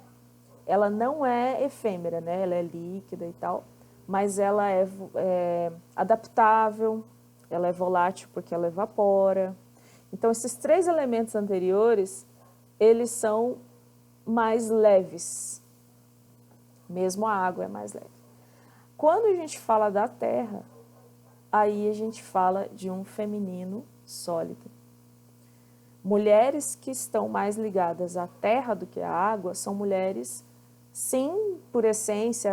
ela não é efêmera, né, ela é líquida e tal, mas ela é adaptável, ela é volátil porque ela evapora. Então, esses 3 elementos anteriores, eles são mais leves. Mesmo a água é mais leve. Quando a gente fala da terra, aí a gente fala de um feminino sólido. Mulheres que estão mais ligadas à terra do que à água são mulheres, sim, por essência,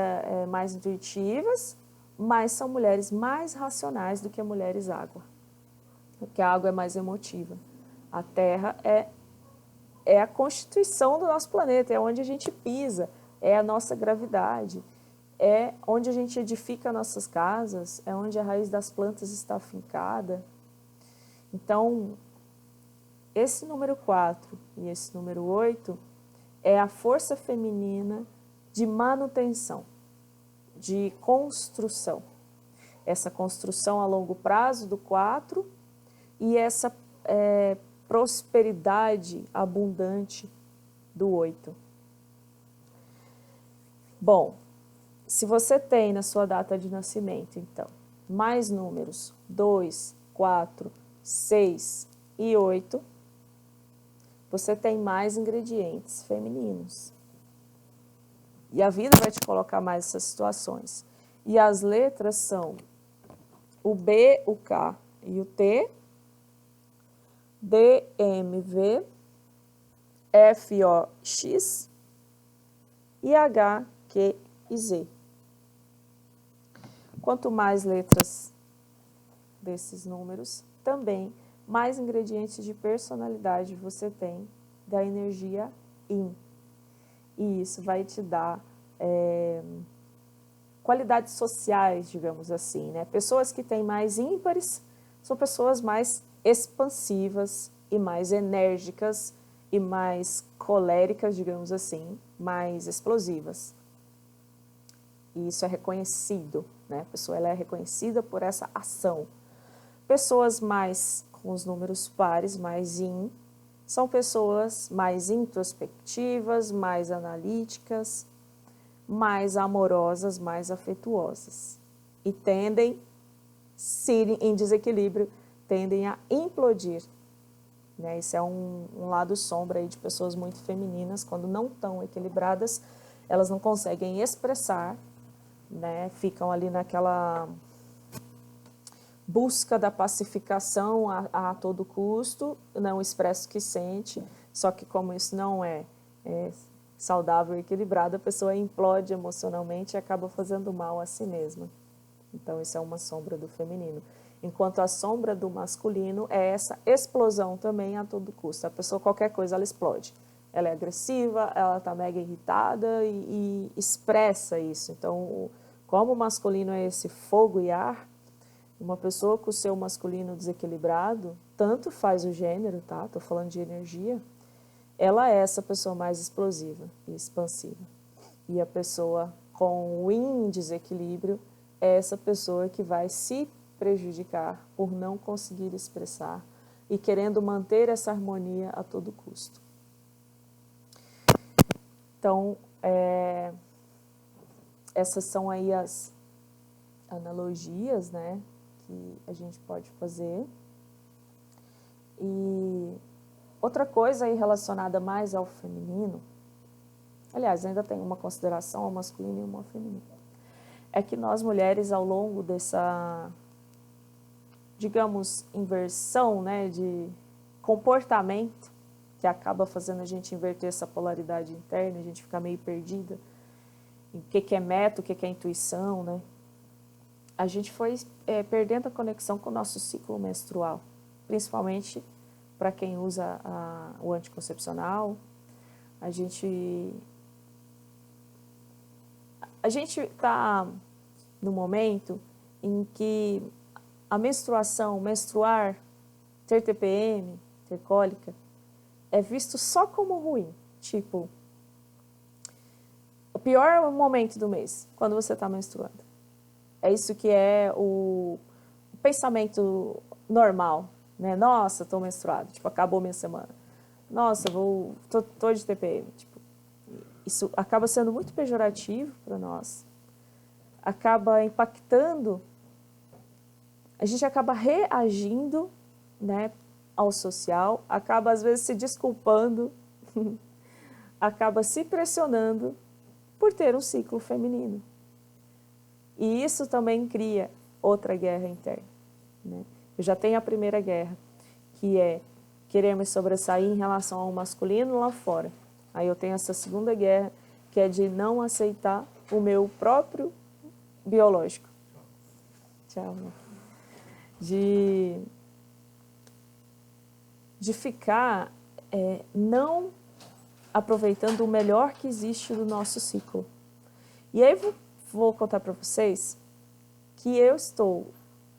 mais intuitivas, mas são mulheres mais racionais do que mulheres água. Porque a água é mais emotiva. A terra é a constituição do nosso planeta, é onde a gente pisa, é a nossa gravidade, é onde a gente edifica nossas casas, é onde a raiz das plantas está afincada. Então, esse número 4 e esse número 8 é a força feminina de manutenção, de construção. Essa construção a longo prazo do 4 e essa prosperidade abundante do 8. Bom, se você tem na sua data de nascimento, então, mais números 2, 4, 6 e 8, você tem mais ingredientes femininos. E a vida vai te colocar mais essas situações. E as letras são o B, o K e o T, D, M, V, F, O, X e H, Q e Z. Quanto mais letras desses números, também mais ingredientes de personalidade você tem da energia Yin. E isso vai te dar qualidades sociais, digamos assim, né? Pessoas que têm mais ímpares são pessoas mais expansivas e mais enérgicas e mais coléricas, digamos assim, mais explosivas. E isso é reconhecido, né? A pessoa ela é reconhecida por essa ação. Pessoas mais com os números pares, mais Yin, são pessoas mais introspectivas, mais analíticas, mais amorosas, mais afetuosas. E tendem, se em desequilíbrio, tendem a implodir. Né? Isso é um lado sombra aí de pessoas muito femininas, quando não estão equilibradas, elas não conseguem expressar, né? Ficam ali naquela busca da pacificação a todo custo, não expressa o que sente, só que como isso não é saudável e equilibrado, a pessoa implode emocionalmente e acaba fazendo mal a si mesma. Então, isso é uma sombra do feminino. Enquanto a sombra do masculino é essa explosão também a todo custo. A pessoa, qualquer coisa, ela explode. Ela é agressiva, ela está mega irritada e expressa isso. Então, como o masculino é esse fogo e ar, uma pessoa com o seu masculino desequilibrado, tanto faz o gênero, tá? Estou falando de energia, ela é essa pessoa mais explosiva e expansiva. E a pessoa com o Yin desequilíbrio é essa pessoa que vai se prejudicar por não conseguir expressar e querendo manter essa harmonia a todo custo. Então, essas são aí as analogias, né, que a gente pode fazer. E outra coisa aí relacionada mais ao feminino aliás, ainda tem uma consideração ao masculino e uma ao feminino, é que nós mulheres, ao longo dessa, digamos, inversão, né, de comportamento, que acaba fazendo a gente inverter essa polaridade interna, a gente fica meio perdida em o que é meta, o que é intuição, né? A gente foi perdendo a conexão com o nosso ciclo menstrual, principalmente para quem usa o anticoncepcional. A gente está no momento em que a menstruação, menstruar, ter TPM, ter cólica, é visto só como ruim. Tipo, o pior momento do mês, quando você está menstruando. É isso que é o pensamento normal, né? Nossa, estou menstruada, tipo, acabou minha semana. Nossa, tô de TPM. Tipo, isso acaba sendo muito pejorativo para nós. Acaba impactando, a gente acaba reagindo, né, ao social, acaba às vezes se desculpando, acaba se pressionando por ter um ciclo feminino. E isso também cria outra guerra interna, né? Eu já tenho a primeira guerra, que é querer me sobressair em relação ao masculino lá fora. Aí eu tenho essa segunda guerra, que é de não aceitar o meu próprio biológico. Tchau. De ficar não aproveitando o melhor que existe do nosso ciclo. E aí vou contar para vocês que eu estou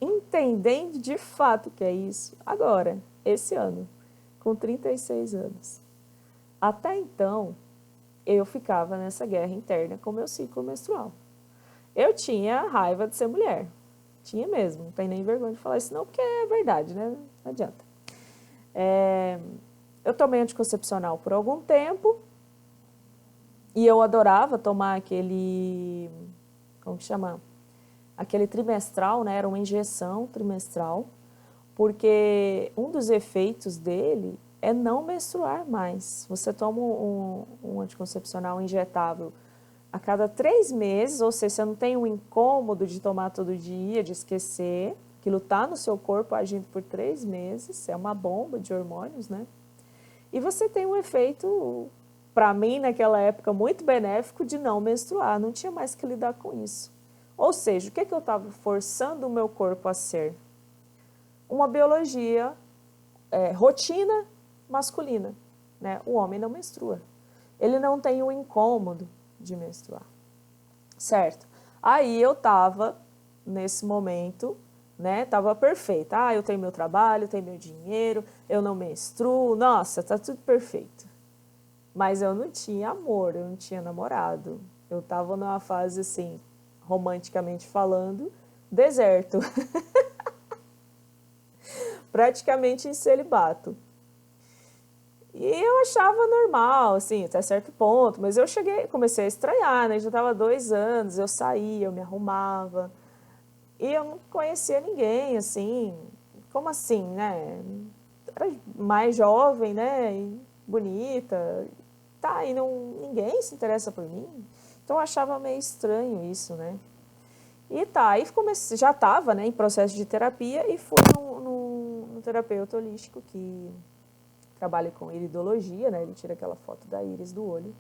entendendo de fato o que é isso agora, esse ano, com 36 anos. Até então, eu ficava nessa guerra interna com o meu ciclo menstrual. Eu tinha raiva de ser mulher. Tinha mesmo, não tem nem vergonha de falar isso não, porque é verdade, né? Não adianta. Eu tomei anticoncepcional por algum tempo e eu adorava tomar aquele, como que chama? Aquele trimestral, né? Era uma injeção trimestral, porque um dos efeitos dele é não menstruar mais. Você toma um anticoncepcional injetável a cada 3 meses, ou seja, você não tem um incômodo de tomar todo dia, de esquecer, aquilo está no seu corpo agindo por 3 meses, é uma bomba de hormônios, né? E você tem um efeito, para mim, naquela época, muito benéfico de não menstruar, não tinha mais que lidar com isso. Ou seja, o que eu estava forçando o meu corpo a ser? Uma biologia, rotina masculina, né? O homem não menstrua. Ele não tem o incômodo de menstruar, certo? Aí eu estava, nesse momento, né? Tava perfeita. Ah, eu tenho meu trabalho, tenho meu dinheiro, eu não menstruo, nossa, tá tudo perfeito. Mas eu não tinha amor, eu não tinha namorado. Eu tava numa fase, assim, romanticamente falando, deserto. Praticamente em celibato. E eu achava normal, assim, até certo ponto, mas eu comecei a estranhar, né? Já tava 2 anos, eu saía, eu me arrumava, e eu não conhecia ninguém, assim, como assim, né? Era mais jovem, né? E bonita, tá, e ninguém se interessa por mim. Então eu achava meio estranho isso, né? E tá, aí já estava, né, em processo de terapia e fui no terapeuta holístico que trabalha com iridologia, né? Ele tira aquela foto da íris do olho.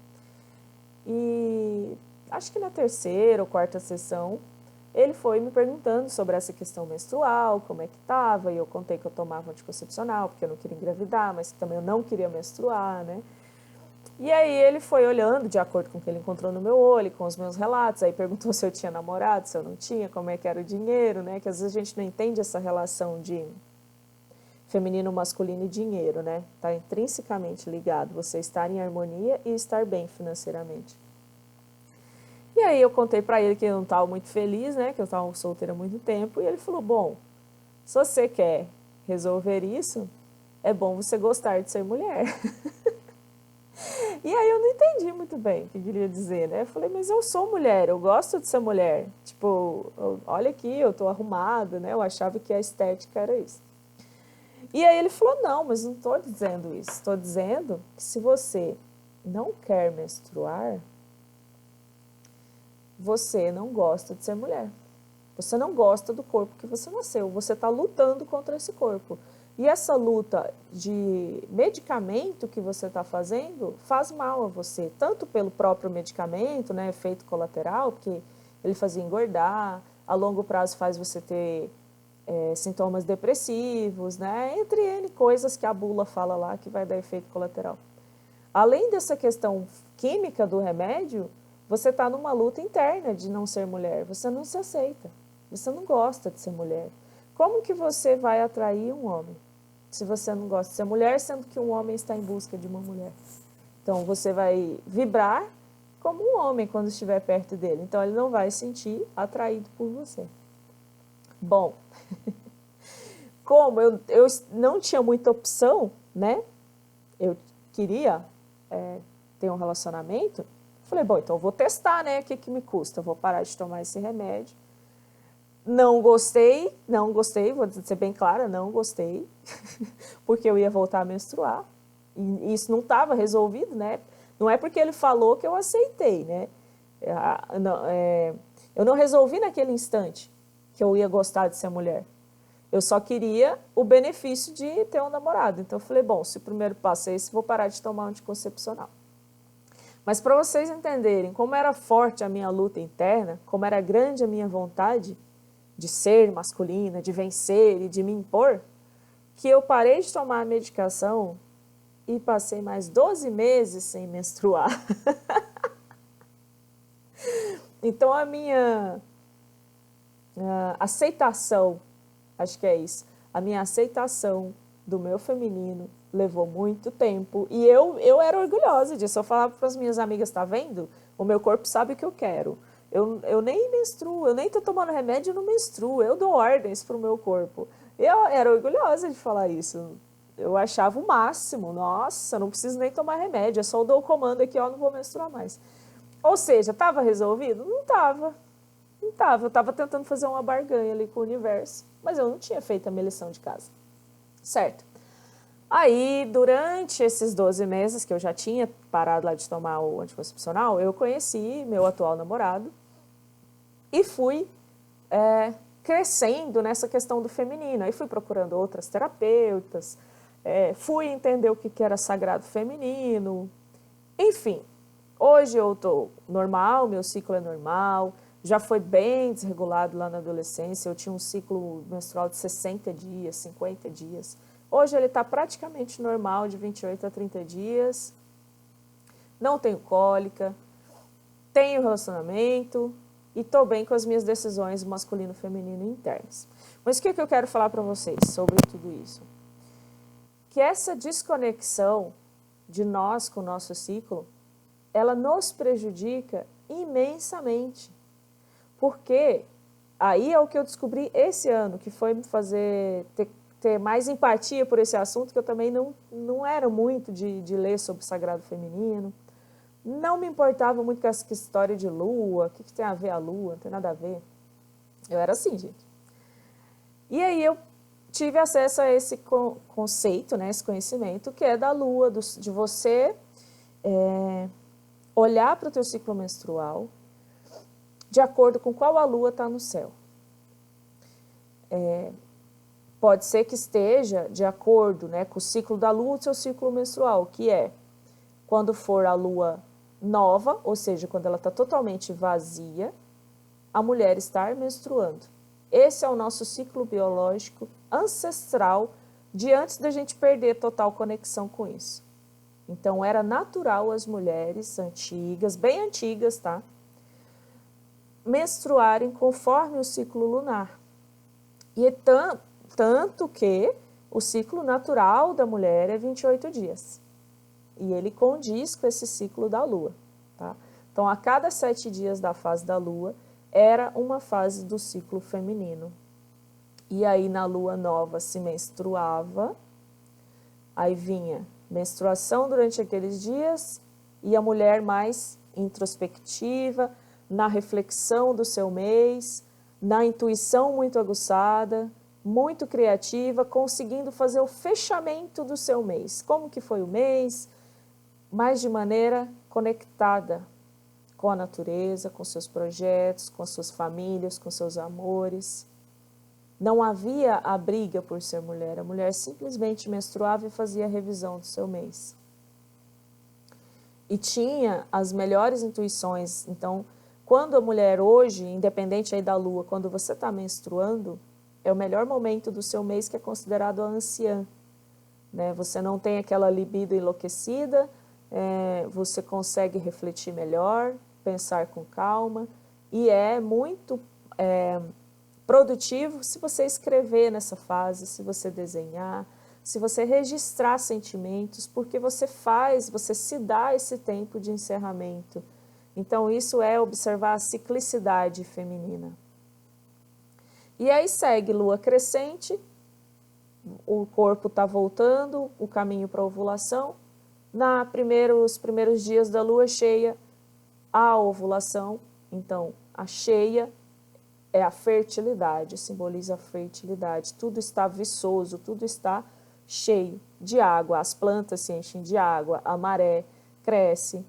E acho que na 3ª ou 4ª sessão, ele foi me perguntando sobre essa questão menstrual, como é que estava, e eu contei que eu tomava anticoncepcional, porque eu não queria engravidar, mas também eu não queria menstruar, né? E aí ele foi olhando de acordo com o que ele encontrou no meu olho, com os meus relatos, aí perguntou se eu tinha namorado, se eu não tinha, como é que era o dinheiro, né? Que às vezes a gente não entende essa relação de feminino, masculino e dinheiro, né? Está intrinsecamente ligado, você estar em harmonia e estar bem financeiramente. E aí eu contei para ele que eu não estava muito feliz, né? Que eu estava solteira há muito tempo. E ele falou, bom, se você quer resolver isso, é bom você gostar de ser mulher. E aí eu não entendi muito bem o que queria dizer, né? Eu falei, mas eu sou mulher, eu gosto de ser mulher. Tipo, olha aqui, eu tô arrumada, né? Eu achava que a estética era isso. E aí ele falou, não, mas não estou dizendo isso. Estou dizendo que se você não quer menstruar, você não gosta de ser mulher. Você não gosta do corpo que você nasceu. Você está lutando contra esse corpo. E essa luta de medicamento que você está fazendo faz mal a você. Tanto pelo próprio medicamento, né, efeito colateral, porque ele fazia engordar, a longo prazo faz você ter sintomas depressivos, né, entre N coisas que a bula fala lá que vai dar efeito colateral. Além dessa questão química do remédio, você está numa luta interna de não ser mulher. Você não se aceita. Você não gosta de ser mulher. Como que você vai atrair um homem se você não gosta de ser mulher, sendo que um homem está em busca de uma mulher? Então, você vai vibrar como um homem quando estiver perto dele. Então, ele não vai se sentir atraído por você. Bom, como eu não tinha muita opção, né? Eu queria ter um relacionamento. Falei, bom, então eu vou testar, né? O que me custa? Eu vou parar de tomar esse remédio. Não gostei, vou ser bem clara, não gostei, porque eu ia voltar a menstruar. E isso não estava resolvido, né? Não é porque ele falou que eu aceitei, né? Eu não resolvi naquele instante que eu ia gostar de ser mulher. Eu só queria o benefício de ter um namorado. Então eu falei, bom, se o primeiro passo é esse, vou parar de tomar anticoncepcional. Mas para vocês entenderem como era forte a minha luta interna, como era grande a minha vontade de ser masculina, de vencer e de me impor, que eu parei de tomar a medicação e passei mais 12 meses sem menstruar. Então a minha aceitação, acho que é isso, a minha aceitação do meu feminino levou muito tempo e eu era orgulhosa disso. Eu falava para as minhas amigas, tá vendo? O meu corpo sabe o que eu quero. Eu nem menstruo, eu nem estou tomando remédio, eu não menstruo, eu dou ordens para o meu corpo. Eu era orgulhosa de falar isso. Eu achava o máximo, nossa, não preciso nem tomar remédio, é só eu dou o comando aqui, ó, não vou menstruar mais. Ou seja, estava resolvido? Não estava. Não estava, eu estava tentando fazer uma barganha ali com o universo, mas eu não tinha feito a minha lição de casa. Certo? Aí, durante esses 12 meses que eu já tinha parado lá de tomar o anticoncepcional, eu conheci meu atual namorado e fui crescendo nessa questão do feminino. Aí fui procurando outras terapeutas, fui entender o que era sagrado feminino. Enfim, hoje eu estou normal, meu ciclo é normal, já foi bem desregulado lá na adolescência, eu tinha um ciclo menstrual de 60 dias, 50 dias. Hoje ele está praticamente normal, de 28 a 30 dias. Não tenho cólica, tenho relacionamento e estou bem com as minhas decisões masculino, feminino e internas. Mas o que eu quero falar para vocês sobre tudo isso? Que essa desconexão de nós com o nosso ciclo, ela nos prejudica imensamente. Porque aí é o que eu descobri esse ano, que foi me fazer ter mais empatia por esse assunto, que eu também não era muito de ler sobre o sagrado feminino. Não me importava muito com essa história de lua, o que tem a ver a lua, não tem nada a ver. Eu era assim, gente. E aí eu tive acesso a esse conceito, né, esse conhecimento, que é da lua, de você olhar para o teu ciclo menstrual de acordo com qual a lua está no céu. Pode ser que esteja de acordo, né, com o ciclo da lua, o seu ciclo menstrual, que é quando for a lua nova, ou seja, quando ela está totalmente vazia, a mulher estar menstruando. Esse é o nosso ciclo biológico ancestral de antes da gente perder total conexão com isso. Então, era natural as mulheres antigas, bem antigas, tá? Menstruarem conforme o ciclo lunar. E tanto que o ciclo natural da mulher é 28 dias. E ele condiz com esse ciclo da lua. Tá? Então, a cada 7 dias da fase da lua, era uma fase do ciclo feminino. E aí, na lua nova, se menstruava, aí vinha menstruação durante aqueles dias, e a mulher mais introspectiva, na reflexão do seu mês, na intuição muito aguçada, muito criativa, conseguindo fazer o fechamento do seu mês. Como que foi o mês? mas de maneira conectada com a natureza, com seus projetos, com suas famílias, com seus amores. Não havia a briga por ser mulher, a mulher simplesmente menstruava e fazia a revisão do seu mês. E tinha as melhores intuições. Então, quando a mulher hoje, independente aí da lua, quando você está menstruando, é o melhor momento do seu mês que é considerado a anciã. Né? Você não tem aquela libido enlouquecida, você consegue refletir melhor, pensar com calma, e é muito produtivo se você escrever nessa fase, se você desenhar, se você registrar sentimentos, porque você se dá esse tempo de encerramento. Então, isso é observar a ciclicidade feminina. E aí segue lua crescente, o corpo está voltando, o caminho para a ovulação. Os primeiros dias da lua cheia, a ovulação. Então, a cheia é a fertilidade, simboliza a fertilidade. Tudo está viçoso, tudo está cheio de água. As plantas se enchem de água, a maré cresce.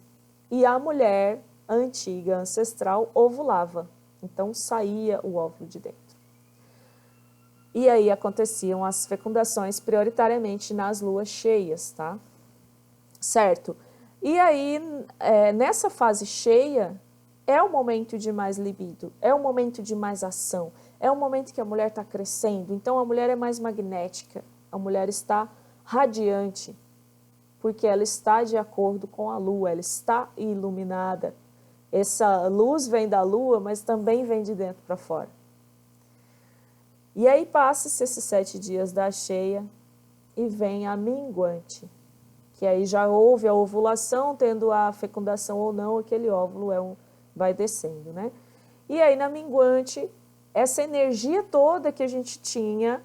E a mulher antiga, ancestral, ovulava. Então, saía o óvulo de dentro. E aí aconteciam as fecundações prioritariamente nas luas cheias, tá? Certo? E aí, nessa fase cheia, é o momento de mais libido, é o momento de mais ação, é o momento que a mulher está crescendo. Então, a mulher é mais magnética, a mulher está radiante, porque ela está de acordo com a lua, ela está iluminada. Essa luz vem da lua, mas também vem de dentro para fora. E aí passa-se esses 7 dias da cheia e vem a minguante, que aí já houve a ovulação, tendo a fecundação ou não, aquele óvulo vai descendo, né? E aí na minguante, essa energia toda que a gente tinha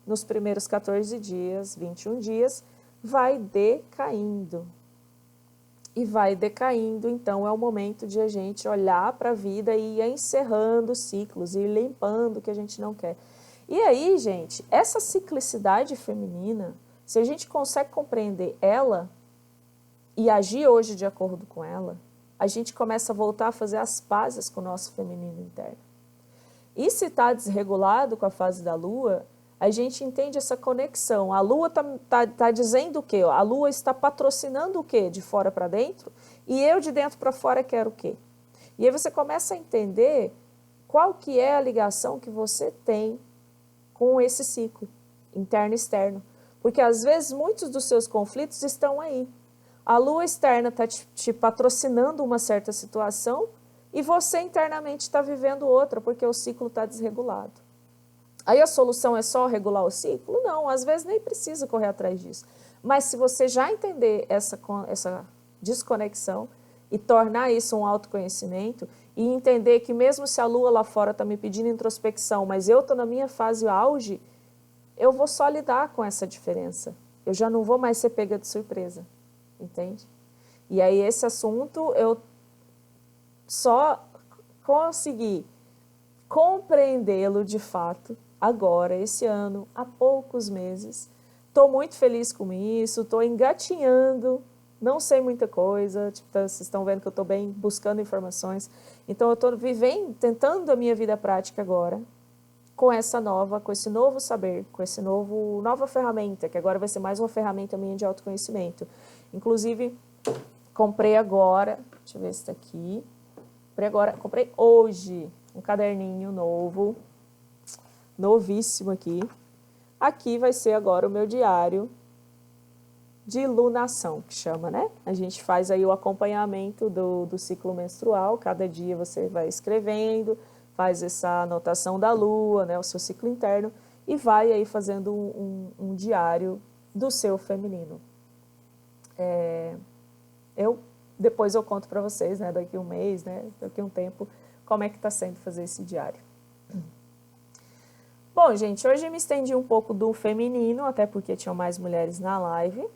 nos primeiros 14 dias, 21 dias, vai decaindo. E vai decaindo, então é o momento de a gente olhar para a vida e ir encerrando ciclos, ir limpando o que a gente não quer. E aí, gente, essa ciclicidade feminina, se a gente consegue compreender ela e agir hoje de acordo com ela, a gente começa a voltar a fazer as pazes com o nosso feminino interno. E se está desregulado com a fase da lua, a gente entende essa conexão. A lua tá dizendo o quê? A lua está patrocinando o quê? De fora para dentro, e eu de dentro para fora quero o quê? E aí você começa a entender qual que é a ligação que você tem com esse ciclo interno e externo. Porque às vezes muitos dos seus conflitos estão aí. A lua externa está te patrocinando uma certa situação e você internamente está vivendo outra, porque o ciclo está desregulado. Aí a solução é só regular o ciclo? Não, às vezes nem precisa correr atrás disso. Mas se você já entender essa desconexão e tornar isso um autoconhecimento e entender que mesmo se a lua lá fora está me pedindo introspecção, mas eu estou na minha fase auge, eu vou só lidar com essa diferença. Eu já não vou mais ser pega de surpresa, entende? E aí esse assunto eu só consegui compreendê-lo de fato agora, esse ano, há poucos meses. Estou muito feliz com isso, estou engatinhando, não sei muita coisa, tipo, vocês estão vendo que eu estou bem buscando informações. Então, eu estou tentando a minha vida prática agora, com esse novo saber, com essa nova ferramenta, que agora vai ser mais uma ferramenta minha de autoconhecimento. Inclusive, comprei agora, deixa eu ver se está aqui, comprei hoje um caderninho novo, novíssimo aqui. Aqui vai ser agora o meu diário de lunação, que chama, né? A gente faz aí o acompanhamento do ciclo menstrual, cada dia você vai escrevendo, faz essa anotação da lua, né, o seu ciclo interno, e vai aí fazendo um diário do seu feminino. Depois eu conto para vocês, né, daqui um mês, né, daqui um tempo, como é que está sendo fazer esse diário. Bom, gente, hoje eu me estendi um pouco do feminino, até porque tinham mais mulheres na live.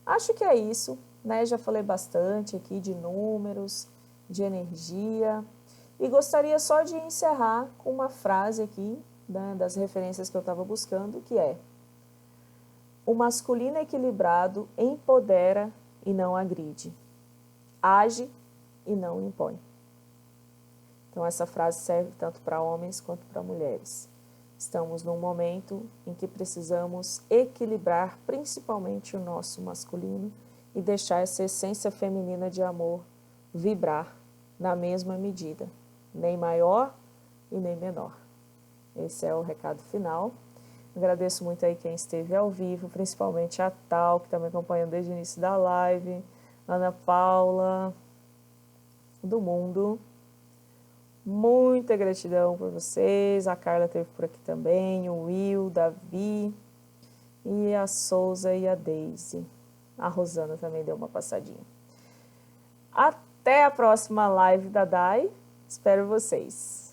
Acho que é isso, né? Já falei bastante aqui de números, de energia. E gostaria só de encerrar com uma frase aqui, né, das referências que eu estava buscando, que é: O masculino equilibrado empodera e não agride, age e não impõe. Então, essa frase serve tanto para homens quanto para mulheres. Estamos num momento em que precisamos equilibrar principalmente o nosso masculino e deixar essa essência feminina de amor vibrar na mesma medida, nem maior e nem menor. Esse é o recado final. Agradeço muito aí quem esteve ao vivo, principalmente a Tal, que está me acompanhando desde o início da live, Ana Paula, do mundo. Muita gratidão por vocês. A Carla esteve por aqui também, o Will, Davi, e a Souza e a Daisy. A Rosana também deu uma passadinha. Até a próxima live da Dai. Espero vocês.